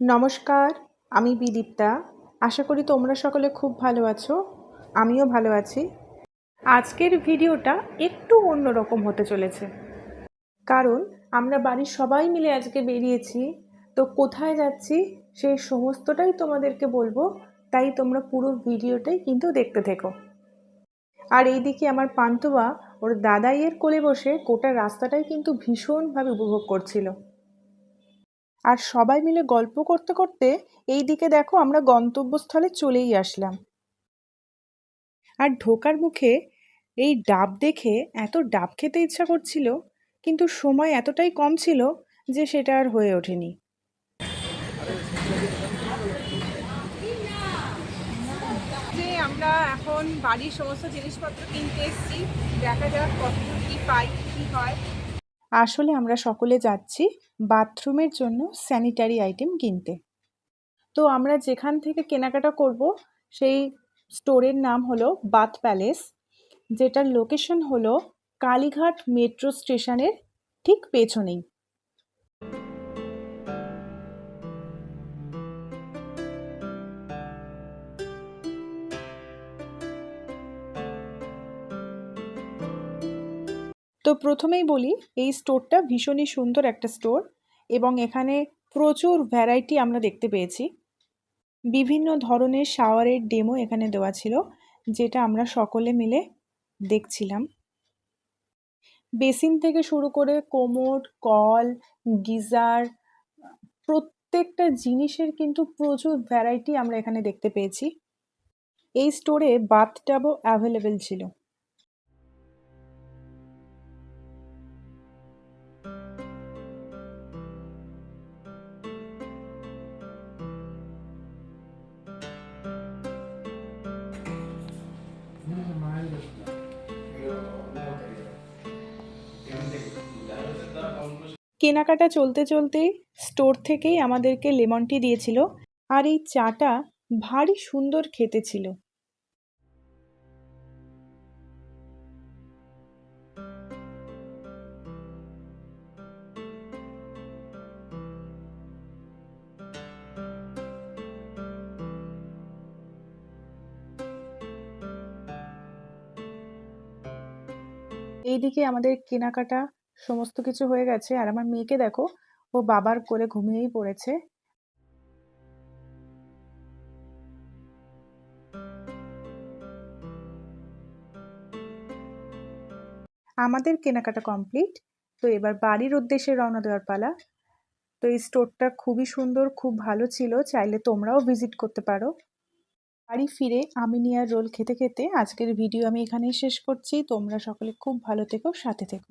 নমস্কার, আমি বিদীপ্তা। আশা করি তোমরা সকলে খুব ভালো আছো। আমিও ভালো আছি। আজকের ভিডিওটা একটু অন্যরকম হতে চলেছে, কারণ আমরা বাড়ির সবাই মিলে আজকে বেরিয়েছি। তো কোথায় যাচ্ছি সেই সমস্তটাই তোমাদেরকে বলবো, তাই তোমরা পুরো ভিডিওটাই কিন্তু দেখতে থেকো। আর এইদিকে আমার পান্তুয়া ওর দাদাইয়ের কোলে বসে গোটা রাস্তাটাই কিন্তু ভীষণভাবে উপভোগ করছিল। আর সবাই মিলে গল্প করতে করতে এই দিকে দেখো আমরা গন্তব্যস্থলে চলেই আসলাম। আর ঢোকার মুখে এই ডাব দেখে এত ডাব খেতে ইচ্ছা করছিল, কিন্তু সময় এতটাই কম ছিল যে সেটা আর হয়ে ওঠেনি। যে আমরা এখন বাড়ির সমস্ত জিনিসপত্র কিনতে এসেছি, দেখা যাক কতদূর কি পাই কি হয়। আসলে আমরা সকলে যাচ্ছি বাথরুমের জন্য স্যানিটারি আইটেম কিনতে। তো আমরা যেখান থেকে কেনাকাটা করব সেই স্টোরের নাম হলো বাথ প্যালেস, যেটার লোকেশন হলো কালীঘাট মেট্রো স্টেশনের ঠিক পেছনেই। তো প্রথমেই বলি, এই স্টোরটা ভীষণই সুন্দর একটা স্টোর এবং এখানে প্রচুর ভ্যারাইটি আমরা দেখতে পেয়েছি। বিভিন্ন ধরনের শাওয়ারের ডেমো এখানে দেওয়া ছিল, যেটা আমরা সকলে মিলে দেখছিলাম। বেসিন থেকে শুরু করে কোমোড, কল, গিজার, প্রত্যেকটা জিনিসের কিন্তু প্রচুর ভ্যারাইটি আমরা এখানে দেখতে পেয়েছি। এই স্টোরে বাথটাবও অ্যাভেলেবেল ছিল। কেনাকাটা চলতে চলতেই স্টোর থেকেই আমাদেরকে লেমন টি দিয়েছিল, আর এই চাটা ভারী সুন্দর খেতে ছিল। এইদিকে আমাদের কেনাকাটা সমস্ত কিছু হয়ে গেছে, আর আমার মেয়েকে দেখো, ও বাবার কোলে ঘুমিয়েই পড়েছে। আমাদের কেনাকাটা কমপ্লিট। তো এবার বাড়ির উদ্দেশ্যে রওনা দেওয়ার পালা। তো এই স্টোরটা খুবই সুন্দর, খুব ভালো ছিল, চাইলে তোমরাও ভিজিট করতে পারো। বাড়ি ফিরে আমিনিয়ার রোল খেতে খেতে আজকের ভিডিও আমি এখানেই শেষ করছি। তোমরা সকলে খুব ভালো থেকো, সাথে থেকো।